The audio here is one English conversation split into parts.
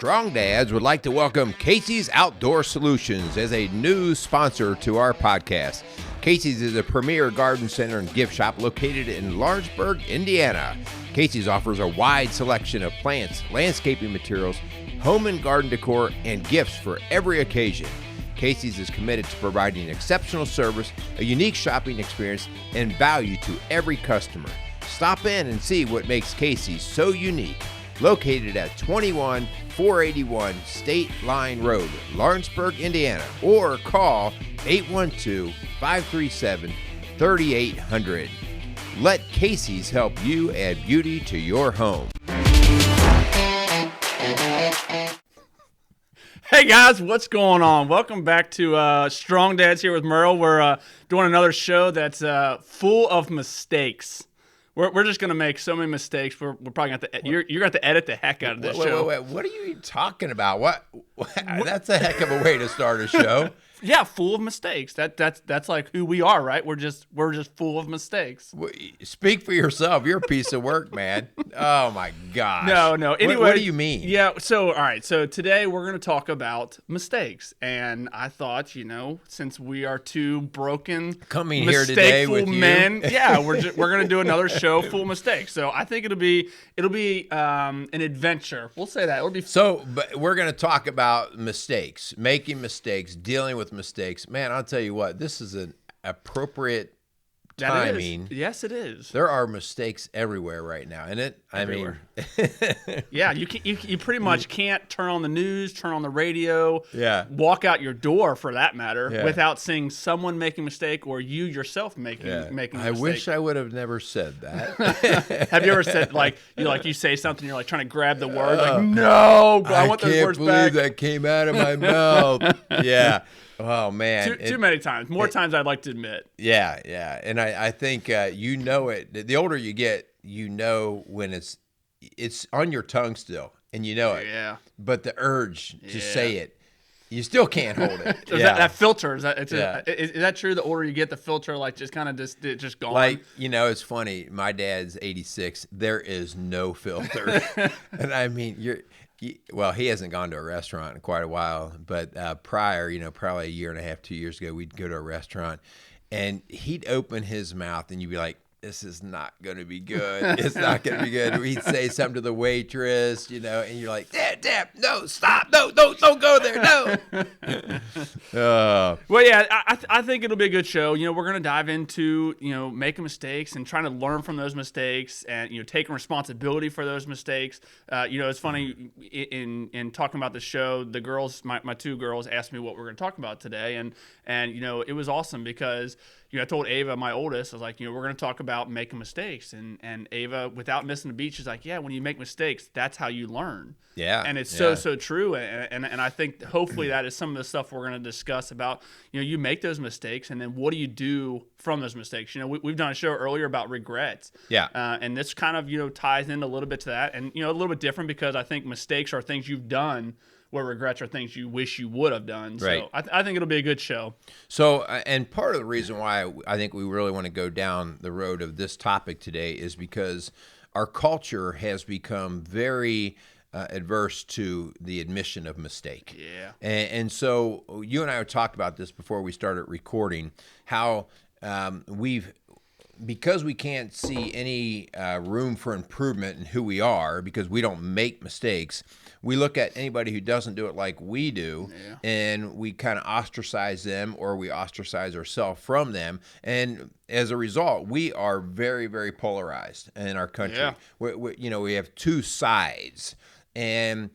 Strong Dads would like to welcome Casey's Outdoor Solutions as a new sponsor to our podcast. Casey's is a premier garden center and gift shop located in Lawrenceburg, Indiana. Casey's offers a wide selection of plants, landscaping materials, home and garden decor, and gifts for every occasion. Casey's is committed to providing exceptional service, a unique shopping experience, and value to every customer. Stop in and see what makes Casey's so unique. Located at 21481 State Line Road, Lawrenceburg, Indiana, or call 812-537-3800. Let Casey's help you add beauty to your home. Hey guys, what's going on? Welcome back to Strong Dads here with Merle. We're doing another show that's full of mistakes. We're just gonna make so many mistakes. We're probably gonna have to. You're gonna have to edit the heck out of this show. Wait. What are you talking about? What? That's a heck of a way to start a show. Yeah, full of mistakes. That's like who we are, right? We're just full of mistakes. Speak for yourself. You're a piece of work, man. Oh my gosh. No. Anyway, what do you mean? Yeah. So all right. So today we're gonna talk about mistakes, and I thought, since we are two broken, coming here today with men, you. yeah, we're gonna do another show full of mistakes. So I think it'll be an adventure. We'll say that it'll be. But we're gonna talk about mistakes, making mistakes, dealing with mistakes. Man, I'll tell you what, this is an appropriate timing. Yes, it is. There are mistakes everywhere right now, isn't it? Everywhere. Yeah, you pretty much can't turn on the news, turn on the radio, walk out your door for that matter, without seeing someone making a mistake or you yourself making a mistake. I wish I would have never said that. Have you ever said you say something, you're like trying to grab the word, like no, I want those words back. I can't believe that came out of my mouth. Yeah. Oh man, too many times. More times I'd like to admit. Yeah, and I think you know it. The older you get, you know when it's on your tongue still, and you know it. Yeah. But the urge to say it, you still can't hold it. That filter is that true? The older you get, the filter just kind of just gone. Like it's funny. My dad's 86. There is no filter, and I mean he hasn't gone to a restaurant in quite a while, but prior, probably a year and a half, 2 years ago, we'd go to a restaurant and he'd open his mouth and you'd be like, this is not going to be good. It's not going to be good. He'd say something to the waitress, and you're like, Dad, no, stop. No, don't go there. No. Well, yeah, I think it'll be a good show. We're going to dive into, making mistakes and trying to learn from those mistakes and, taking responsibility for those mistakes. It's funny in talking about the show, the girls, my two girls asked me what we're going to talk about today. And it was awesome because, I told Ava, my oldest, I was like, we're going to talk about making mistakes. And Ava, without missing a beat, she's like, yeah, when you make mistakes, that's how you learn. Yeah. And it's so true. And I think hopefully that is some of the stuff we're going to discuss about, you make those mistakes and then what do you do from those mistakes? We've done a show earlier about regrets. Yeah. And this kind of, ties in a little bit to that. And, a little bit different because I think mistakes are things you've done where regrets are things you wish you would have done. Right. So I think it'll be a good show. So, and part of the reason why I think we really want to go down the road of this topic today is because our culture has become very adverse to the admission of mistake. Yeah. And so you and I have talked about this before we started recording, how because we can't see any room for improvement in who we are because we don't make mistakes, we look at anybody who doesn't do it like we do, and we kind of ostracize them or we ostracize ourselves from them. And as a result, we are very, very polarized in our country. Yeah. We have two sides, and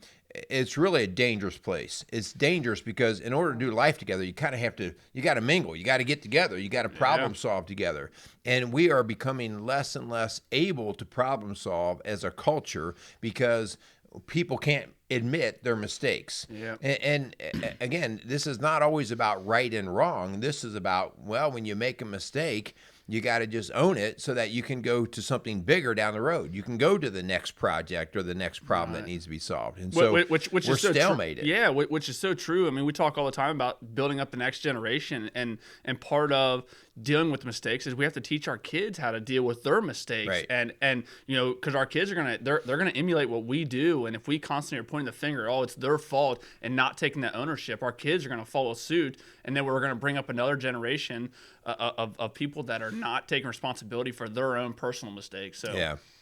it's really a dangerous place. It's dangerous because in order to do life together, you got to mingle. You got to get together. You got to problem solve together. And we are becoming less and less able to problem solve as a culture because people can't admit their mistakes. Yeah. And again, this is not always about right and wrong. This is about, when you make a mistake, you got to just own it so that you can go to something bigger down the road. You can go to the next project or the next problem that needs to be solved. And so which we're is so stalemated. Yeah, which is so true. I mean, we talk all the time about building up the next generation, and part of dealing with mistakes is we have to teach our kids how to deal with their mistakes. Right. And you know, because our kids are they're gonna emulate what we do, and if we constantly are pointing the finger, oh, it's their fault, and not taking that ownership, our kids are gonna follow suit, and then we're gonna bring up another generation of people that are not taking responsibility for their own personal mistakes. So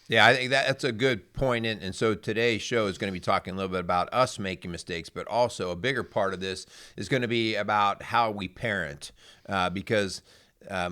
Yeah, I think that's a good point. And so today's show is going to be talking a little bit about us making mistakes, but also a bigger part of this is going to be about how we parent, because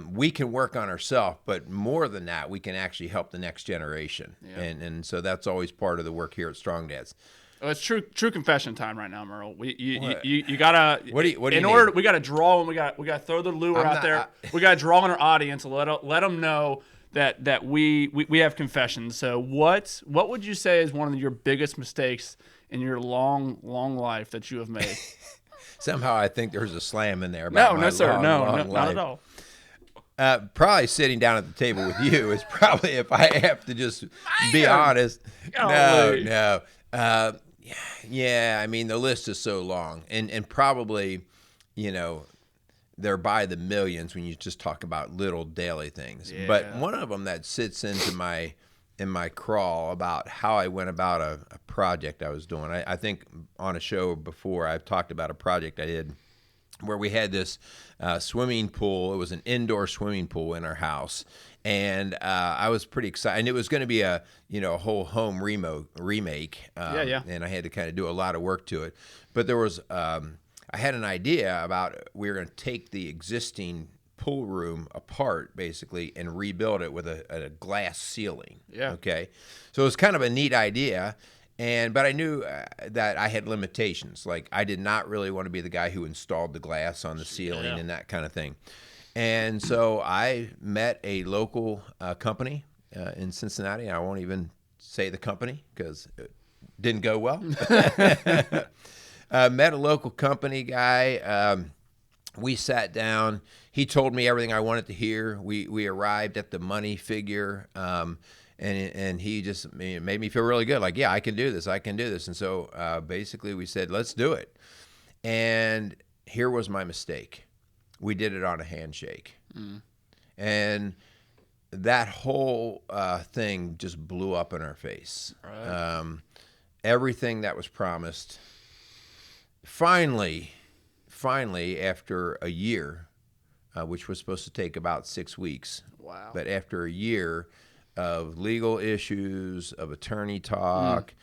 we can work on ourselves, but more than that, we can actually help the next generation. Yeah. And so that's always part of the work here at Strong Dads. Oh, it's true confession time right now, Merle. You gotta. What do you in order, we gotta draw, and we gotta throw the lure out there. We gotta draw on our audience and let them know that we have confessions. So what would you say is one of your biggest mistakes in your long life that you have made? Somehow I think there's a slam in there. About No, sir. No, life. not at all. Probably sitting down at the table with you is probably, if I have to just be honest. No. Yeah, I mean, the list is so long, and probably, you know, they're by the millions when you just talk about little daily things. Yeah. But one of them that sits into my crawl about how I went about a project I was doing. I think on a show before I've talked about a project I did where we had this swimming pool. It was an indoor swimming pool in our house. And I was pretty excited. And it was going to be a whole home remake. And I had to kind of do a lot of work to it. But there was I had an idea about we were going to take the existing pool room apart, basically, and rebuild it with a glass ceiling. Yeah. Okay. So it was kind of a neat idea. But I knew that I had limitations. Like, I did not really want to be the guy who installed the glass on the ceiling and that kind of thing. And so I met a local company in Cincinnati. I won't even say the company because it didn't go well. Met a local company guy. We sat down. He told me everything I wanted to hear. We arrived at the money figure. And he just made me feel really good. Like, yeah, I can do this. And so basically we said, let's do it. And here was my mistake. We did it on a handshake. Mm. And that whole thing just blew up in our face. Right. Everything that was promised. Finally, after a year, which was supposed to take about 6 weeks. Wow. But after a year of legal issues, of attorney talk,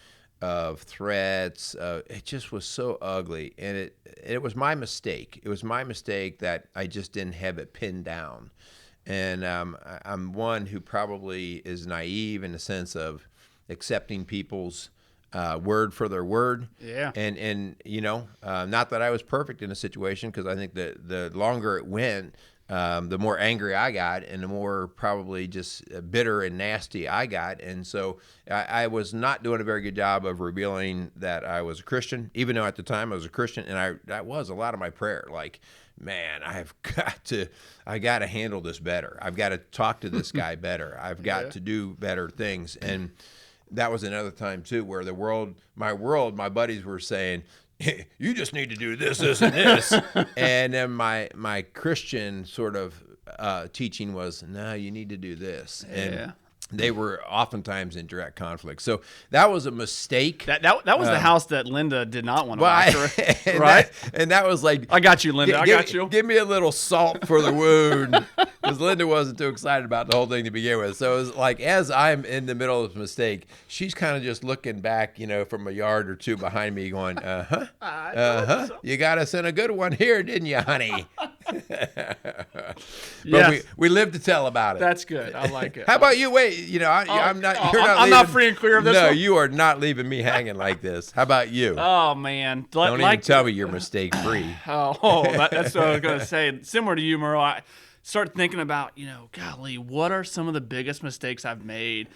of threats, it just was so ugly. And it was my mistake. It was my mistake that I just didn't have it pinned down. And I'm one who probably is naive in the sense of accepting people's word for their word. Yeah. And not that I was perfect in a situation, because I think that the longer it went, the more angry I got, and the more probably just bitter and nasty I got. And so I was not doing a very good job of revealing that I was a Christian, even though at the time I was a Christian. And that was a lot of my prayer. Like, man, I got to handle this better. I've got to talk to this guy better. I've got to do better things. And that was another time too, where my buddies were saying, you just need to do this, this, and this. And then my Christian sort of teaching was, no, you need to do this. And they were oftentimes in direct conflict. So that was a mistake. That was the house that Linda did not want to buy, right? And that was like, I got you, Linda. I got you. Give me a little salt for the wound, because Linda wasn't too excited about the whole thing to begin with. So it was like, as I'm in the middle of a mistake, she's kind of just looking back, from a yard or two behind me, going, so. You got us in a good one here, didn't you, honey? But we lived to tell about it. That's good. I like it. How about you? Wait, I'm not free and clear of this. No, one? You are not leaving me hanging like this. How about you? Oh man, don't even tell me you're mistake free. That's what I was gonna say. Similar to you, Merle, I start thinking about, golly, what are some of the biggest mistakes I've made?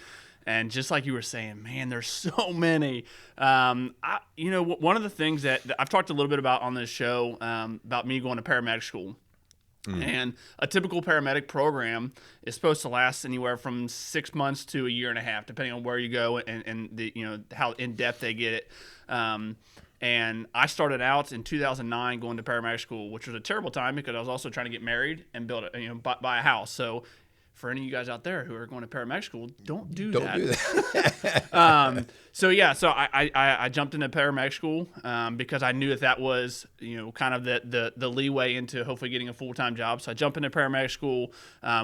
And just like you were saying, man, there's so many. One of the things that I've talked a little bit about on this show, about me going to paramedic school. And a typical paramedic program is supposed to last anywhere from 6 months to a year and a half, depending on where you go and the how in depth they get it. And I started out in 2009 going to paramedic school, which was a terrible time because I was also trying to get married and buy a house. So for any of you guys out there who are going to paramedic school, don't do that. Don't do that. So I jumped into paramedic school because I knew that was kind of the leeway into hopefully getting a full-time job. So I jumped into paramedic school,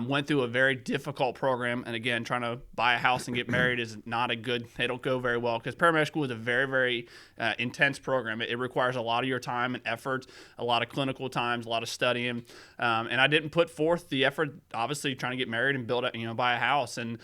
went through a very difficult program, and again, trying to buy a house and get married is not a good. They don't go very well because paramedic school is a very, very intense program. It requires a lot of your time and effort, a lot of clinical times, a lot of studying, and I didn't put forth the effort. Obviously, trying to get married and buy a house, and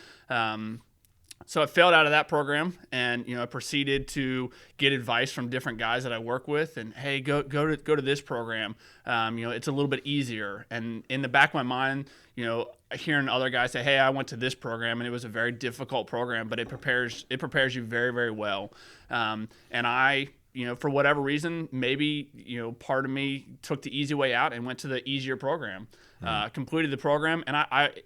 so I failed out of that program, and I proceeded to get advice from different guys that I work with, and hey, go to this program. It's a little bit easier. And in the back of my mind, hearing other guys say, hey, I went to this program, and it was a very difficult program, but it prepares you very, very well. And I, for whatever reason, maybe part of me took the easy way out and went to the easier program. Completed the program, and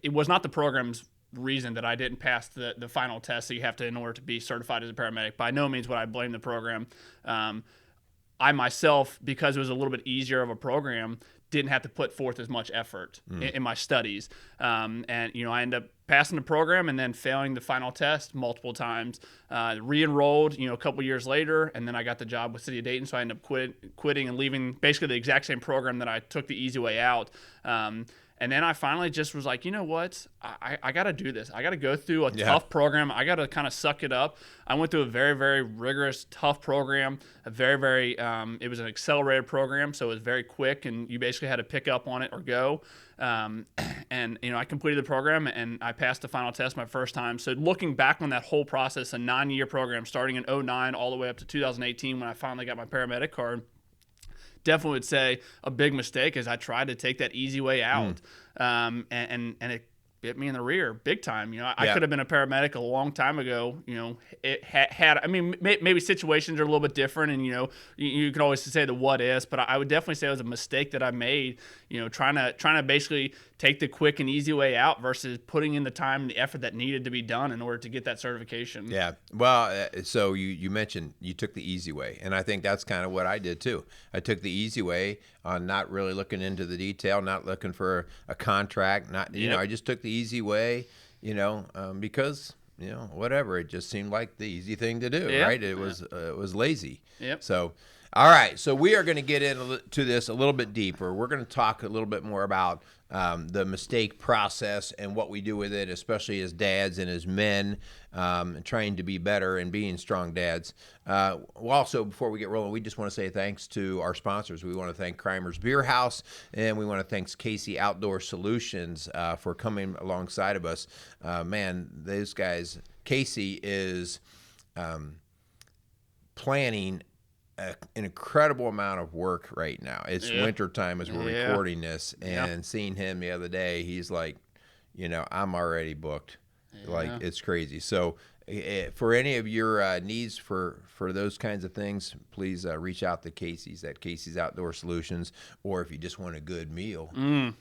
it was not the program's reason that I didn't pass the final test that you have to in order to be certified as a paramedic. By no means would I blame the program. I myself, because it was a little bit easier of a program, didn't have to put forth as much effort in my studies. And I ended up passing the program and then failing the final test multiple times. Re-enrolled, a couple years later, and then I got the job with City of Dayton, so I ended up quitting and leaving basically the exact same program that I took the easy way out. And then I finally just was like, you know what? I got to do this. I got to go through a tough program. I got to kind of suck it up. I went through a very, very rigorous, tough program. A very, very, it was an accelerated program, so it was very quick, and you basically had to pick up on it or go. And I completed the program, and I passed the final test my first time. So looking back on that whole process, a 9-year program starting in 2009 all the way up to 2018 when I finally got my paramedic card, definitely would say a big mistake is I tried to take that easy way out. And it bit me in the rear big time. I could have been a paramedic a long time ago. It had I mean, maybe situations are a little bit different, and you can always say the what ifs, but I would definitely say it was a mistake that I made, trying to basically take the quick and easy way out versus putting in the time and the effort that needed to be done in order to get that certification. Yeah. Well, so you mentioned you took the easy way, and I think that's kind of what I did too. I took the easy way on not really looking into the detail, not looking for a contract, I just took the easy way, because whatever, it just seemed like the easy thing to do, right? It was lazy. Yep. So, all right, so we are going to get into this a little bit deeper. We're going to talk a little bit more about the mistake process and what we do with it, especially as dads and as men, trying to be better and being strong dads. Also, before we get rolling, we just want to say thanks to our sponsors. We want to thank Crimer's Beer House, and we want to thank Casey Outdoor Solutions for coming alongside of us. Man, those guys, Casey is planning an incredible amount of work right now. It's winter time as we're recording this, and seeing him the other day, he's like, I'm already booked. Like, it's crazy. So for any of your needs for those kinds of things, please reach out to Casey's at Casey's Outdoor Solutions, or if you just want a good meal,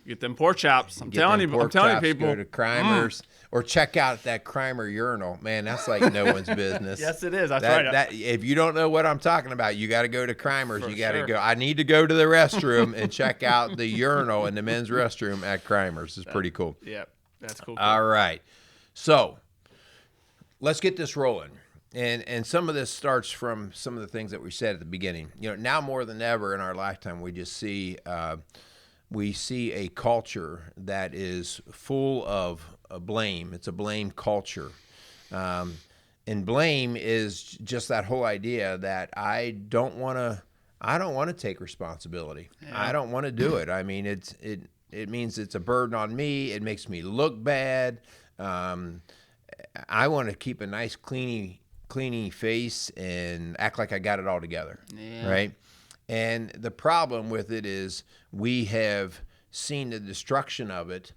get them pork chops. I'm telling you, people. Go to Crimer's or check out that Crimer urinal. Man, that's like no one's business. Yes, it is. That's right. If you don't know what I'm talking about, you got to go to Crimer's. You got to go. I need to go to the restroom and check out the urinal in the men's restroom at Crimer's. It's pretty cool. Yep, that's cool. All right, so let's get this rolling. And some of this starts from some of the things that we said at the beginning. Now more than ever in our lifetime, we just see a culture that is full of blame. It's a blame culture. And blame is just that whole idea that I don't want to take responsibility. Yeah. I don't want to do it. I mean, it means it's a burden on me. It makes me look bad. I want to keep a nice cleany face and act like I got it all together, right? And the problem with it is we have seen the destruction of it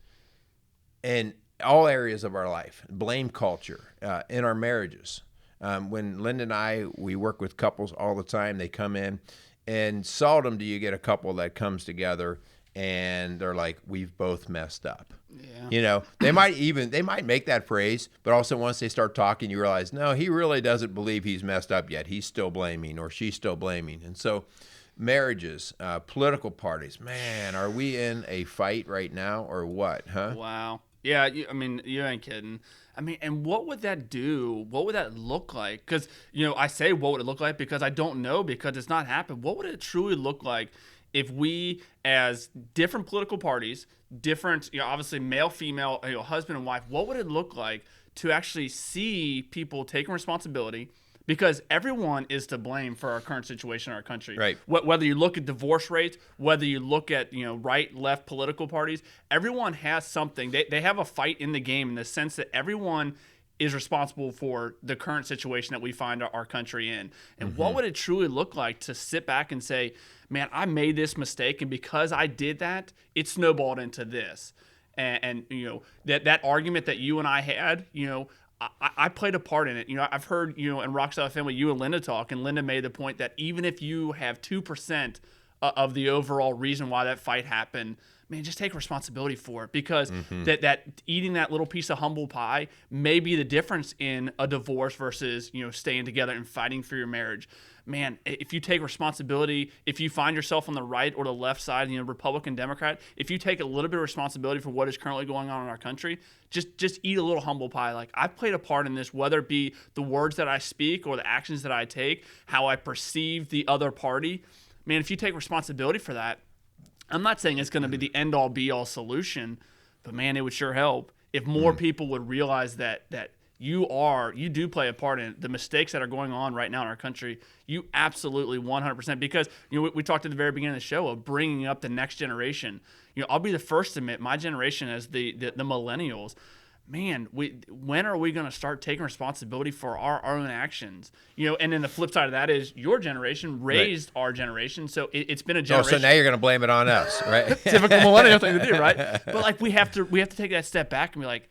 in all areas of our life. Blame culture in our marriages. When Linda and we work with couples all the time. They come in, and seldom do you get a couple that comes together and they're like, we've both messed up. Yeah. You know, they might make that phrase, but also once they start talking, you realize, no, he really doesn't believe he's messed up yet. He's still blaming, or she's still blaming. And so marriages, political parties, man, are we in a fight right now or what, huh? Wow. Yeah, I mean, you ain't kidding. I mean, and what would that do? What would that look like? Because, I say what would it look like because I don't know, because it's not happened. What would it truly look like if we, as different political parties, different, obviously male, female, husband and wife, what would it look like to actually see people taking responsibility? Because everyone is to blame for our current situation in our country. Right. Whether you look at divorce rates, whether you look at right, left political parties, everyone has something. They have a fight in the game, in the sense that everyone is responsible for the current situation that we find our country in. And what would it truly look like to sit back and say, man, I made this mistake, and because I did that, it snowballed into this. And that argument that you and I had, I played a part in it. I've heard, in Rockstar Family, you and Linda talk, and Linda made the point that even if you have 2% of the overall reason why that fight happened, man, just take responsibility for it, because that eating that little piece of humble pie may be the difference in a divorce versus, staying together and fighting for your marriage. Man, if you take responsibility, if you find yourself on the right or the left side, Republican, Democrat, if you take a little bit of responsibility for what is currently going on in our country, just eat a little humble pie. Like, I've played a part in this, whether it be the words that I speak or the actions that I take, how I perceive the other party. Man, if you take responsibility for that, I'm not saying it's going to be the end-all, be-all solution, but man, it would sure help if more people would realize that you do play a part in the mistakes that are going on right now in our country. You absolutely 100%, because we talked at the very beginning of the show of bringing up the next generation. I'll be the first to admit, my generation, as the millennials, man, when are we going to start taking responsibility for our own actions? And then the flip side of that is your generation raised our generation, so it's been a generation. Oh, so now you're going to blame it on us, right? Typical millennial thing to do, right? But like, we have to take that step back and be like,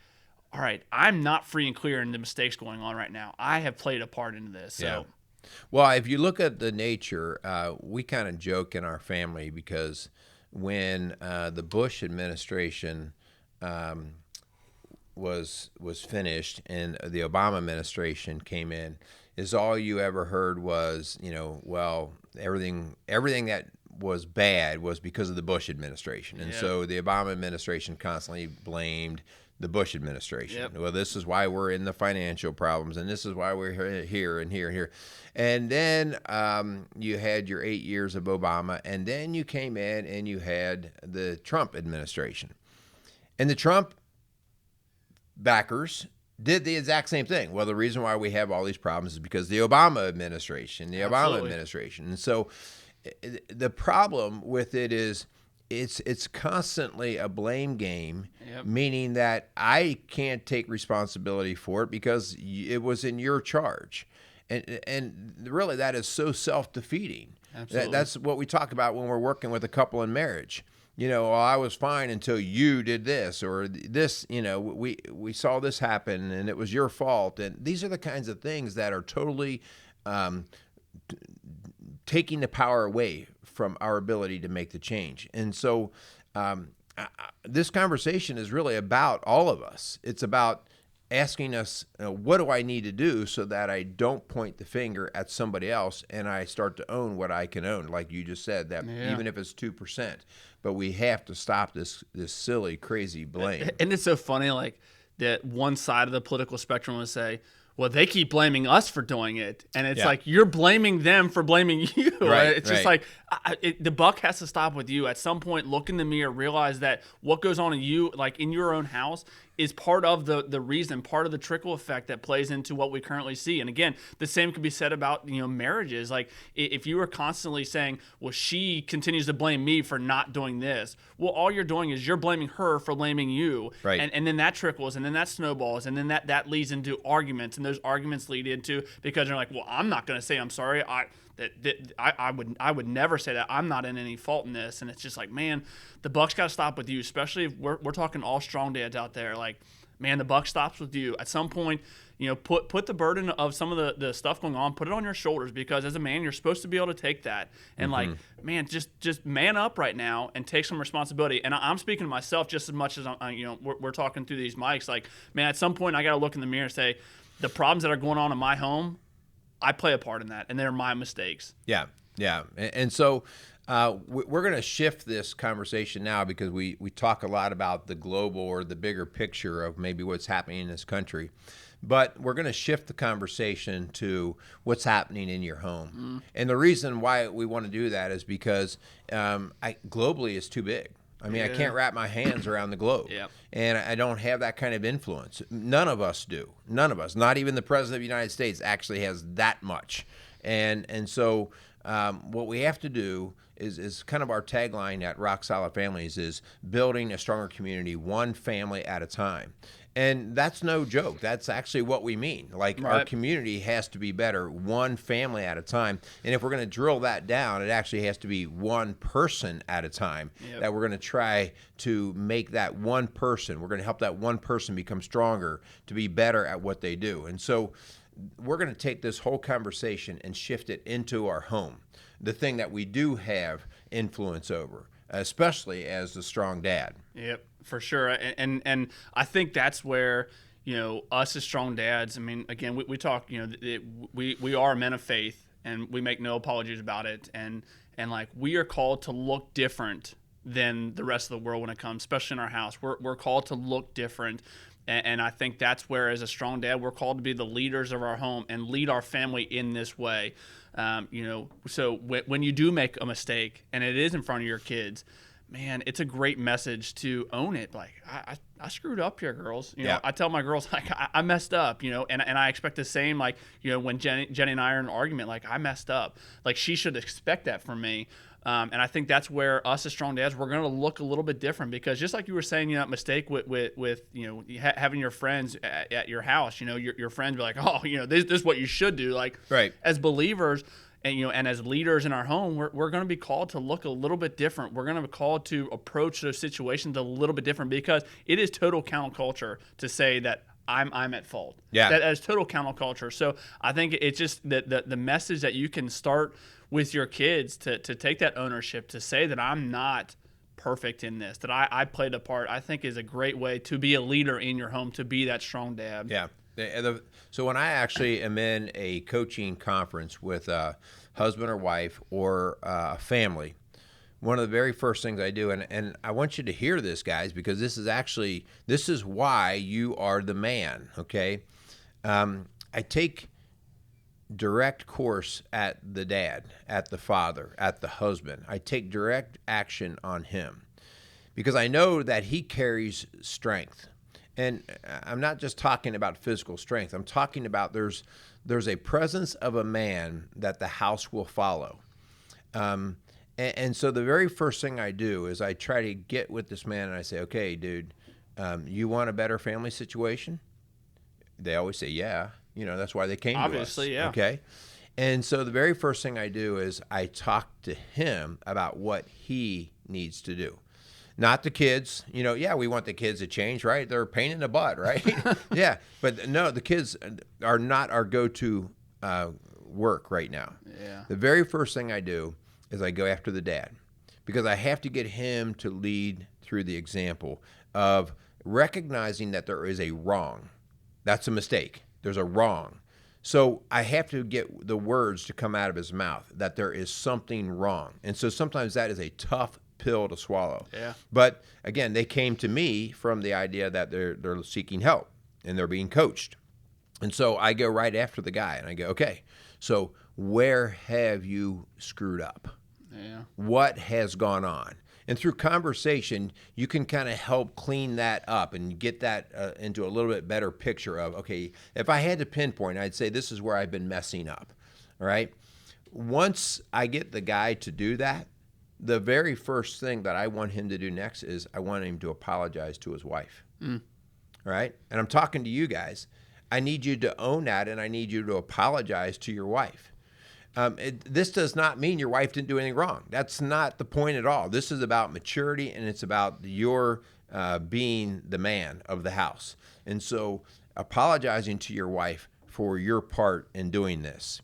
all right, I'm not free and clear in the mistakes going on right now. I have played a part in this. So. Yeah. Well, if you look at the nature, we kind of joke in our family, because when the Bush administration was finished and the Obama administration came in, is all you ever heard was, well, everything that was bad was because of the Bush administration. And so the Obama administration constantly blamed the Bush administration. Yep. Well, this is why we're in the financial problems, and this is why we're here and here and here. And then you had your 8 years of Obama, and then you came in and you had the Trump administration. And the Trump backers did the exact same thing. Well, the reason why we have all these problems is because the Obama administration, And so the problem with it is it's constantly a blame game, meaning that I can't take responsibility for it because it was in your charge. And really, that is so self-defeating. That's what we talk about when we're working with a couple in marriage. Well, I was fine until you did this, or this, we saw this happen and it was your fault. And these are the kinds of things that are totally taking the power away from our ability to make the change. And so this conversation is really about all of us. It's about asking us, what do I need to do so that I don't point the finger at somebody else and I start to own what I can own, like you just said, that even if it's 2%. But we have to stop this silly, crazy blame. And it's so funny, like, that one side of the political spectrum will say, well, they keep blaming us for doing it. And it's like, you're blaming them for blaming you. Right, it's just like, the buck has to stop with you. At some point, look in the mirror, realize that what goes on in you, like in your own house, is part of the reason, part of the trickle effect that plays into what we currently see. And again, the same could be said about, marriages. Like, if you were constantly saying, well, she continues to blame me for not doing this, well, all you're doing is you're blaming her for blaming you. Right. And then that trickles, and then that snowballs, and then that leads into arguments, and those arguments lead into, because you're like, well, I'm not going to say I'm sorry. I would never say that. I'm not in any fault in this. And it's just like, man, the buck's got to stop with you, especially if we're talking all strong dads out there. Like, man, the buck stops with you. At some point, put the burden of some of the stuff going on, put it on your shoulders, because as a man, you're supposed to be able to take that. And like, man, just man up right now and take some responsibility. And I'm speaking to myself just as much as we're talking through these mics. Like, man, at some point I got to look in the mirror and say, the problems that are going on in my home, I play a part in that, and they're my mistakes. Yeah. And so we're going to shift this conversation now, because we talk a lot about the global or the bigger picture of maybe what's happening in this country. But we're going to shift the conversation to what's happening in your home. And the reason why we want to do that is because globally is too big. I mean, I can't wrap my hands around the globe. Yep. And I don't have that kind of influence. None of us do. None of us. Not even the President of the United States actually has that much. And so what we have to do is kind of our tagline at Rock Solid Families is building a stronger community, one family at a time. And that's no joke. That's actually what we mean. Like, our community has to be better, one family at a time. And if we're going to drill that down, it actually has to be one person at a time that we're going to try to make that one person. We're going to help that one person become stronger, to be better at what they do. And so we're going to take this whole conversation and shift it into our home, the thing that we do have influence over, especially as a strong dad. Yep, for sure. And I think that's where, us as strong dads, I mean, again, we talk, we are men of faith, and we make no apologies about it. And like, we are called to look different than the rest of the world when it comes, especially in our house. We're called to look different. And I think that's where, as a strong dad, we're called to be the leaders of our home and lead our family in this way. So when you do make a mistake and it is in front of your kids, man, it's a great message to own it. Like, I screwed up here, girls. I tell my girls, like, I messed up, and I expect the same, like, when Jenny and I are in an argument, like, I messed up. Like, she should expect that from me. And I think that's where us as strong dads, we're going to look a little bit different, because just like you were saying, that mistake with having your friends at your house, your friends be like, oh, this is what you should do. Like, as believers, and as leaders in our home, we're going to be called to look a little bit different. We're going to be called to approach those situations a little bit different, because it is total counterculture to say that I'm at fault. Yeah, that is total counterculture. So I think it's just the message that you can start with your kids to take that ownership, to say that I'm not perfect in this, that I played a part, I think is a great way to be a leader in your home, to be that strong dad. Yeah. So when I actually am in a coaching conference with a husband or wife or a family, one of the very first things I do, and I want you to hear this, guys, because this is why you are the man, okay? I take direct course at the dad, at the father, at the husband. I take direct action on him, because I know that he carries strength. And I'm not just talking about physical strength. I'm talking about there's a presence of a man that the house will follow. And so the very first thing I do is I try to get with this man and I say, okay, dude, you want a better family situation? They always say, yeah. That's why they came to us. Obviously, yeah. Okay. And so the very first thing I do is I talk to him about what he needs to do. Not the kids. We want the kids to change, right? They're a pain in the butt, right? Yeah. But no, the kids are not our go-to work right now. Yeah. The very first thing I do is I go after the dad, because I have to get him to lead through the example of recognizing that there is a wrong. That's a mistake. There's a wrong. So I have to get the words to come out of his mouth that there is something wrong. And so sometimes that is a tough pill to swallow. Yeah. But again, they came to me from the idea that they're seeking help and they're being coached. And so I go right after the guy and I go, okay, so where have you screwed up? Yeah. What has gone on? And through conversation, you can kind of help clean that up and get that into a little bit better picture of, okay, if I had to pinpoint, I'd say this is where I've been messing up. All right. Once I get the guy to do that, the very first thing that I want him to do next is I want him to apologize to his wife. All right. And I'm talking to you guys. I need you to own that, and I need you to apologize to your wife. This does not mean your wife didn't do anything wrong. That's not the point at all. This is about maturity, and it's about your being the man of the house. And so apologizing to your wife for your part in doing this.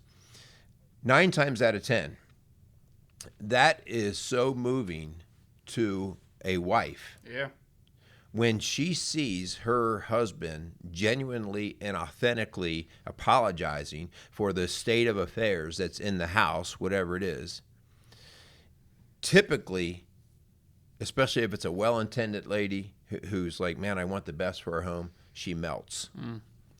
9 times out of 10, that is so moving to a wife. Yeah. When she sees her husband genuinely and authentically apologizing for the state of affairs that's in the house, whatever it is, typically, especially if it's a well-intended lady who's like, man, I want the best for her home, she melts.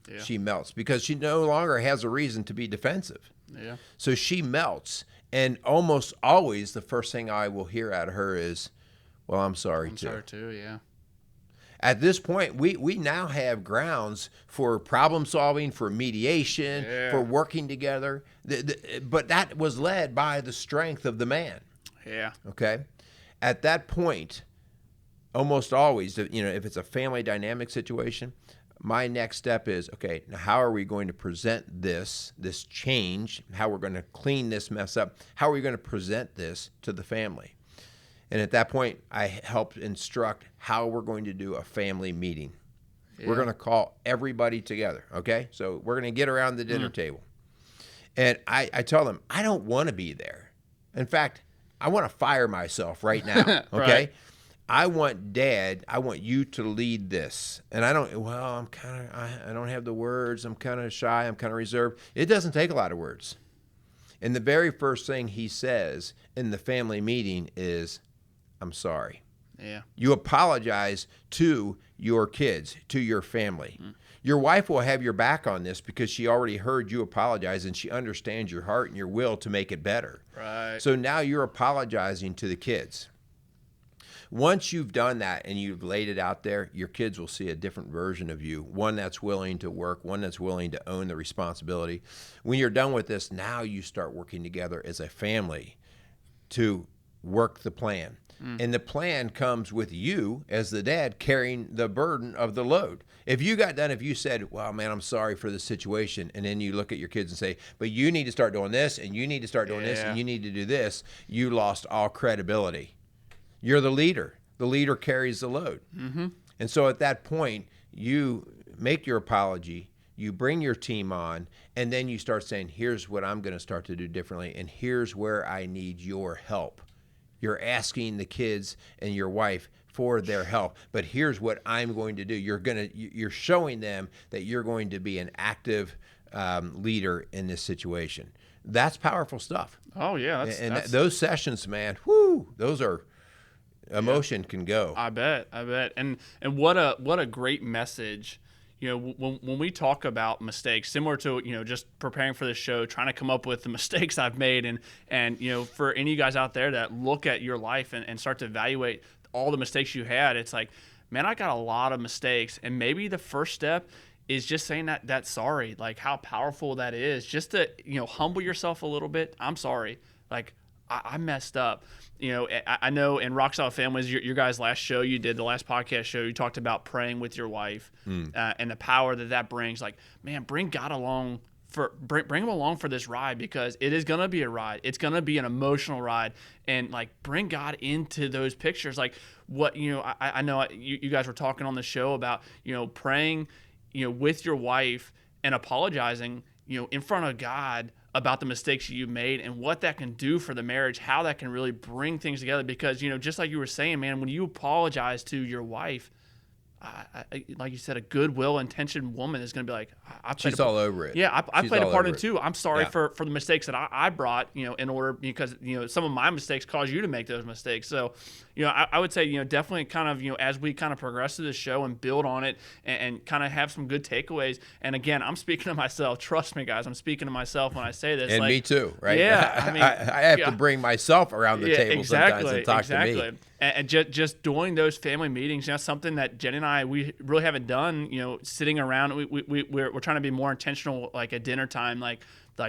Yeah. She melts because she no longer has a reason to be defensive. Yeah. So she melts, and almost always the first thing I will hear out of her is, well, I'm sorry too. Sorry too, yeah. At this point, we now have grounds for problem solving, for mediation, for working together. But that was led by the strength of the man. Yeah. Okay? At that point, almost always, if it's a family dynamic situation, my next step is, okay, now how are we going to present this change, how we're going to clean this mess up, how are we going to present this to the family? And at that point, I help instruct how we're going to do a family meeting. Yeah. We're going to call everybody together, okay? So we're going to get around the dinner table. And I tell them, I don't want to be there. In fact, I want to fire myself right now, okay? Right. I want you to lead this. And I don't have the words. I'm kind of shy. I'm kind of reserved. It doesn't take a lot of words. And the very first thing he says in the family meeting is, I'm sorry. Yeah. You apologize to your kids, to your family. Your wife will have your back on this because she already heard you apologize and she understands your heart and your will to make it better. Right. So now you're apologizing to the kids. Once you've done that and you've laid it out there, your kids will see a different version of you, one that's willing to work, one that's willing to own the responsibility. When you're done with this, now you start working together as a family to work the plan. And the plan comes with you as the dad carrying the burden of the load. If you said, well, man, I'm sorry for the situation, and then you look at your kids and say, but you need to start doing this, and you need to start doing this, and you need to do this, you lost all credibility. You're the leader. The leader carries the load. Mm-hmm. And so at that point, you make your apology, you bring your team on, and then you start saying, here's what I'm going to start to do differently, and here's where I need your help. You're asking the kids and your wife for their help, but here's what I'm going to do. You're showing them that you're going to be an active leader in this situation. That's powerful stuff. Oh yeah, those sessions, man, whoo, those are emotion can go. I bet, and what a great message. When we talk about mistakes, similar to, just preparing for this show, trying to come up with the mistakes I've made, and for any of you guys out there that look at your life and start to evaluate all the mistakes you had, it's like, man, I got a lot of mistakes. And maybe the first step is just saying that sorry, like how powerful that is, just to, humble yourself a little bit. I'm sorry. Like, I messed up. I know in Rock Solid Families, your guys' last show you did, the last podcast show, you talked about praying with your wife and the power that brings. Like, man, bring God along bring him along for this ride, because it is going to be a ride. It's going to be an emotional ride, and like bring God into those pictures. Like what, I know you guys were talking on the show about, praying, with your wife and apologizing, in front of God about the mistakes you made and what that can do for the marriage, how that can really bring things together. Because, just like you were saying, man, when you apologize to your wife, like you said, a goodwill intentioned woman is going to be like, she's all over it. Yeah, I played a part in it too. I'm sorry Yeah. for the mistakes that I brought, in order, because, some of my mistakes caused you to make those mistakes. So, I would say, definitely kind of, as we kind of progress through the show and build on it and kind of have some good takeaways. And again, I'm speaking to myself. Trust me, guys, I'm speaking to myself when I say this. And me too, right? Yeah. I mean, I have to bring myself around the table sometimes and talk to me. And just doing those family meetings, something that Jenny and I, we really haven't done, sitting around. We're trying to be more intentional, like at dinner time, like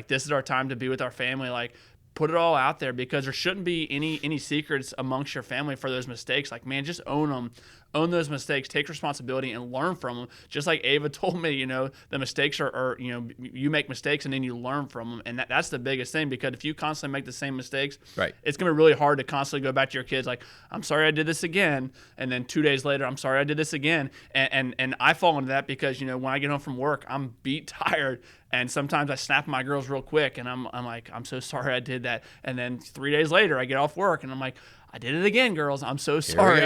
this is our time to be with our family, like put it all out there, because there shouldn't be any secrets amongst your family for those mistakes. Like, man, just own them, own those mistakes, take responsibility, and learn from them. Just like Ava told me, the mistakes are you make mistakes and then you learn from them, and that's the biggest thing, because if you constantly make the same mistakes, right, it's going to be really hard to constantly go back to your kids like, I'm sorry I did this again, and then 2 days later, I'm sorry I did this again, and I fall into that because when I get home from work, I'm beat tired. And sometimes I snap my girls real quick, and I'm like, I'm so sorry I did that. And then 3 days later, I get off work, and I'm like, I did it again, girls. I'm so sorry.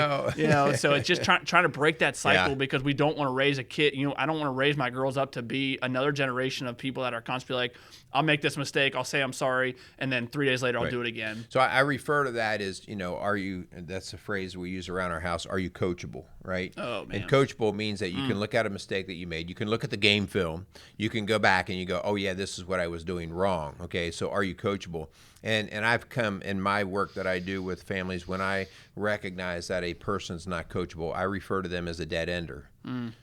So it's just trying to break that cycle, because we don't want to raise a kid. I don't want to raise my girls up to be another generation of people that are constantly like, I'll make this mistake, I'll say I'm sorry, and then 3 days later I'll do it again. So I refer to that as, are you, that's a phrase we use around our house, are you coachable, right? Oh, man. And coachable means that you can look at a mistake that you made. You can look at the game film. You can go back and you go, oh, yeah, this is what I was doing wrong. Okay, so are you coachable? And I've come in my work that I do with families, when I recognize that a person's not coachable, I refer to them as a dead ender.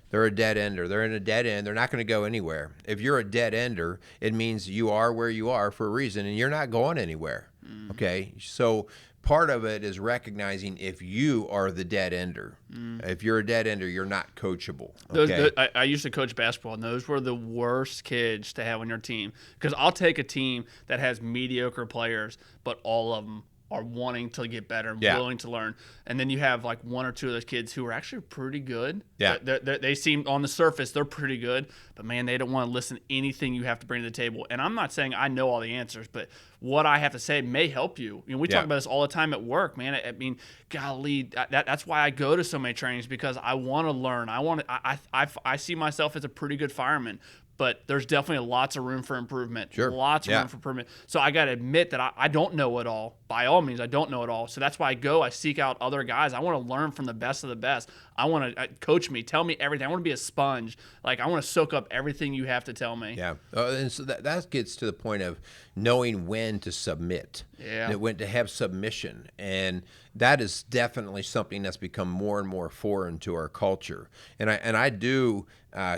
They're a dead ender. They're in a dead end. They're not going to go anywhere. If you're a dead ender, it means you are where you are for a reason, and you're not going anywhere. Okay? So part of it is recognizing if you are the dead ender. If you're a dead ender, you're not coachable. Okay? I used to coach basketball, and those were the worst kids to have on your team, because I'll take a team that has mediocre players, but all of them are wanting to get better and willing to learn. And then you have like one or two of those kids who are actually pretty good. Yeah. They seem on the surface, they're pretty good, but man, they don't want to listen to anything you have to bring to the table. And I'm not saying I know all the answers, but what I have to say may help you. We talk about this all the time at work, man. I mean, golly, that's why I go to so many trainings, because I want to learn. I see myself as a pretty good fireman, but there's definitely lots of room for improvement. Sure. Lots of room for improvement. So I got to admit that I don't know it all. By all means, I don't know it all. So that's why I seek out other guys. I want to learn from the best of the best. I want to coach me, tell me everything. I want to be a sponge. Like, I want to soak up everything you have to tell me. Yeah. And so that gets to the point of knowing when to submit. Yeah. When to have submission. And that is definitely something that's become more and more foreign to our culture. And I do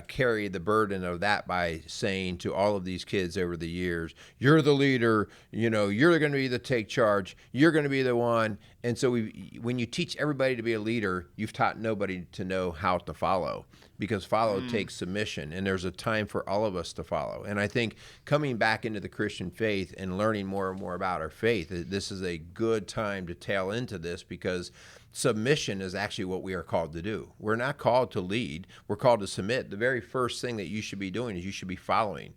carry the burden of that by saying to all of these kids over the years, you're the leader, you're going to be the take charge, you're going to be the one. And so when you teach everybody to be a leader, you've taught nobody to know how to follow, because follow takes submission, and there's a time for all of us to follow. And I think coming back into the Christian faith and learning more and more about our faith, this is a good time to tail into this, because submission is actually what we are called to do. We're not called to lead. We're called to submit. The very first thing that you should be doing is you should be following.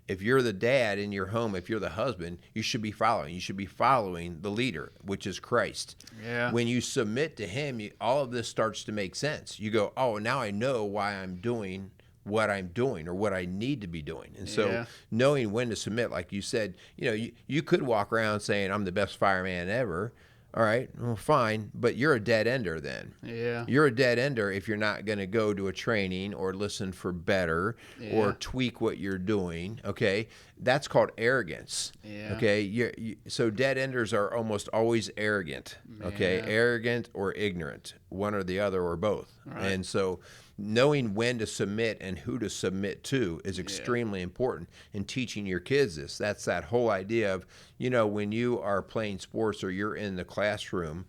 If you're the dad in your home, if you're the husband, you should be following. You should be following the leader, which is Christ. Yeah. When you submit to him, all of this starts to make sense. You go, oh, now I know why I'm doing what I'm doing or what I need to be doing. And so knowing when to submit, like you said, you could walk around saying, I'm the best fireman ever. All right, well, fine, but you're a dead ender then. Yeah. You're a dead ender if you're not going to go to a training or listen for better or tweak what you're doing, okay? That's called arrogance, okay? So dead enders are almost always arrogant, okay? Arrogant or ignorant, one or the other or both. Right. And so knowing when to submit and who to submit to is extremely important in teaching your kids this. That's that whole idea of, when you are playing sports or you're in the classroom,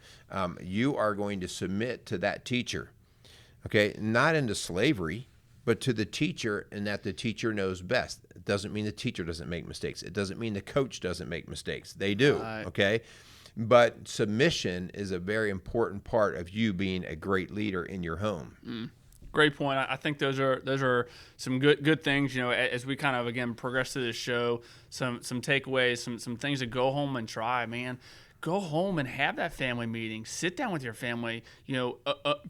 you are going to submit to that teacher, okay? Not into slavery, but to the teacher, and that the teacher knows best. It doesn't mean the teacher doesn't make mistakes. It doesn't mean the coach doesn't make mistakes. They do, okay? But submission is a very important part of you being a great leader in your home. Great point. I think those are some good things. As we kind of again progress through this show, some takeaways, some things to go home and try. Man, go home and have that family meeting. Sit down with your family.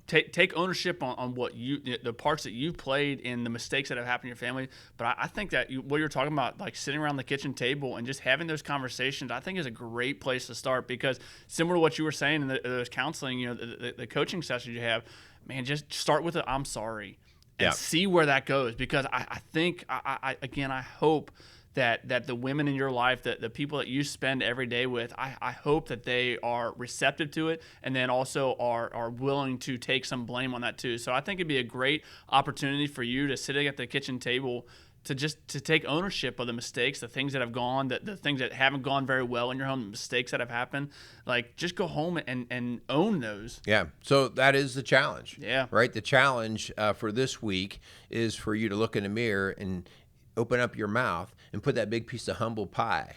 Take ownership on what the parts that you played in the mistakes that have happened in your family. But I think that what you're talking about, like sitting around the kitchen table and just having those conversations, I think is a great place to start, because similar to what you were saying in those counseling, the coaching sessions you have. Man, just start with I'm sorry and see where that goes, because I think, I hope that the women in your life, the people that you spend every day with, I hope that they are receptive to it, and then also are willing to take some blame on that too. So I think it'd be a great opportunity for you to sitting at the kitchen table, to take ownership of the mistakes, the things that have gone, the things that haven't gone very well in your home, the mistakes that have happened. Like, just go home and own those. Yeah. So that is the challenge. Yeah. Right. The challenge for this week is for you to look in the mirror and open up your mouth and put that big piece of humble pie,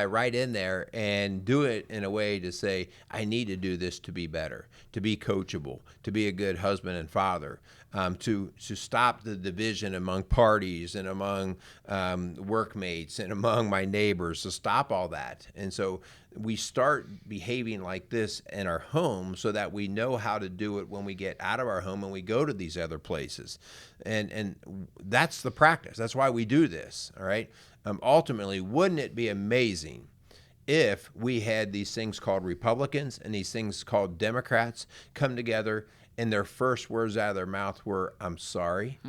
right in there, and do it in a way to say, I need to do this to be better, to be coachable, to be a good husband and father, to stop the division among parties and among workmates and among my neighbors, to stop all that. And so we start behaving like this in our home so that we know how to do it when we get out of our home and we go to these other places. And that's the practice. That's why we do this, all right? Ultimately, wouldn't it be amazing if we had these things called Republicans and these things called Democrats come together and their first words out of their mouth were, I'm sorry?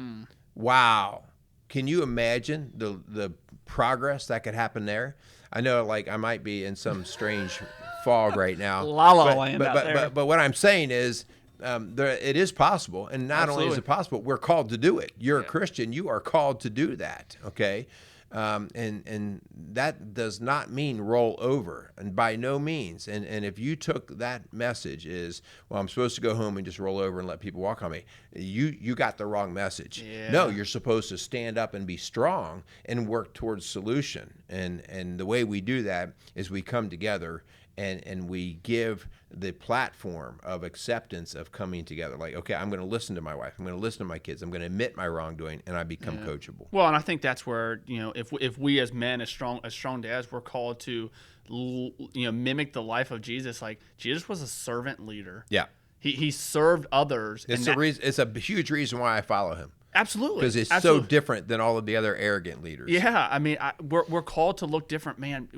Wow. Can you imagine the progress that could happen there? I know, like, I might be in some strange fog right now. La La Land out there. But what I'm saying is, it is possible, and not only is it possible, we're called to do it. You're a Christian; you are called to do that. Okay, and that does not mean roll over, and by no means. And if you took that message is, well, I'm supposed to go home and just roll over and let people walk on me, you got the wrong message. Yeah. No, you're supposed to stand up and be strong and work towards solution. And the way we do that is we come together and we give the platform of acceptance of coming together. Like, okay, I'm going to listen to my wife. I'm going to listen to my kids. I'm going to admit my wrongdoing, and I become coachable. Well, and I think that's where, if we as men, as strong dads, we're called to, mimic the life of Jesus. Like, Jesus was a servant leader. Yeah. He served others. It's a huge reason why I follow him. Absolutely. Because it's so different than all of the other arrogant leaders. Yeah, I mean, we're called to look different, man.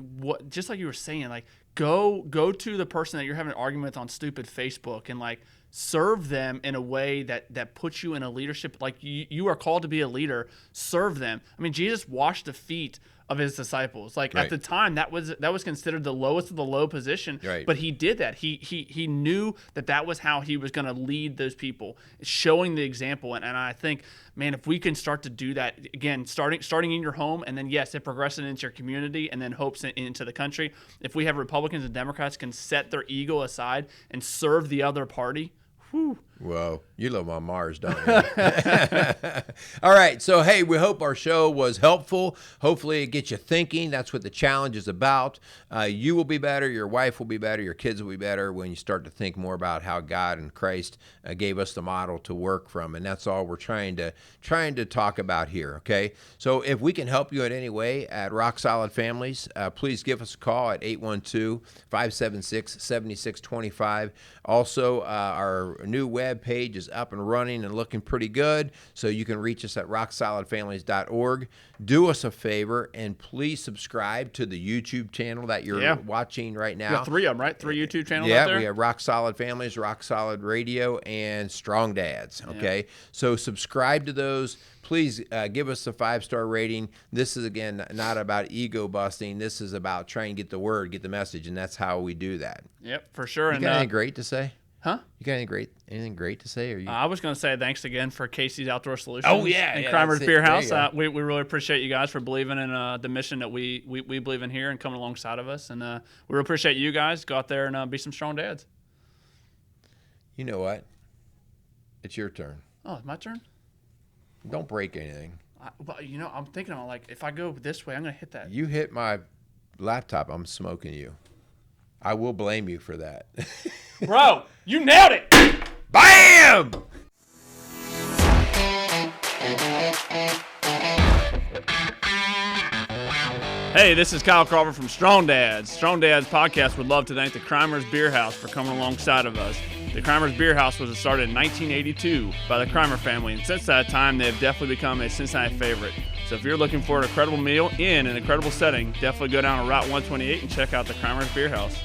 Just like you were saying, like, go to the person that you're having an argument with on stupid Facebook and, like, serve them in a way that puts you in a leadership. Like, you are called to be a leader. Serve them. I mean, Jesus washed the feet of his disciples. Like, at the time, that was considered the lowest of the low position. Right. But he did that. He knew that was how he was going to lead those people, showing the example. And I think, man, if we can start to do that, again, starting in your home, and then, yes, it progresses into your community, and then hopes into the country. If we have Republicans and Democrats can set their ego aside and serve the other party, whew. Whoa, you love my Mars, don't you? All right, so hey, we hope our show was helpful. Hopefully it gets you thinking. That's what the challenge is about. You will be better, your wife will be better, your kids will be better when you start to think more about how God and Christ gave us the model to work from, and that's all we're trying to talk about here, okay? So if we can help you in any way at Rock Solid Families, please give us a call at 812-576-7625. Also, our new web page is up and running and looking pretty good, so you can reach us at rocksolidfamilies.org. Do us a favor and please subscribe to the YouTube channel that you're watching right now. We have 3 of them, right? 3 YouTube channels out there? Yeah, we have Rock Solid Families, Rock Solid Radio, and Strong Dads, okay? So subscribe to those. Please give us a 5-star rating. This is, again, not about ego busting. This is about trying to get the word, get the message, and that's how we do that. Yep, for sure. You got anything great to say? Huh? You got anything great to say? Or you? I was going to say thanks again for Casey's Outdoor Solutions. Oh, yeah. And Crimer's Beer House. We really appreciate you guys for believing in the mission that we believe in here and coming alongside of us. And we really appreciate you guys. Go out there and be some strong dads. You know what? It's your turn. Oh, it's my turn? Don't break anything. I'm thinking about, like, if I go this way, I'm going to hit that. You hit my laptop, I'm smoking you. I will blame you for that. Bro, you nailed it. Bam! Hey, this is Kyle Crawford from Strong Dads. Strong Dads podcast would love to thank the Crimer's Beer House for coming alongside of us. The Crimer's Beer House was started in 1982 by the Crimer family, and since that time, they have definitely become a Cincinnati favorite. So if you're looking for an incredible meal in an incredible setting, definitely go down to Route 128 and check out the Crimer's Beer House.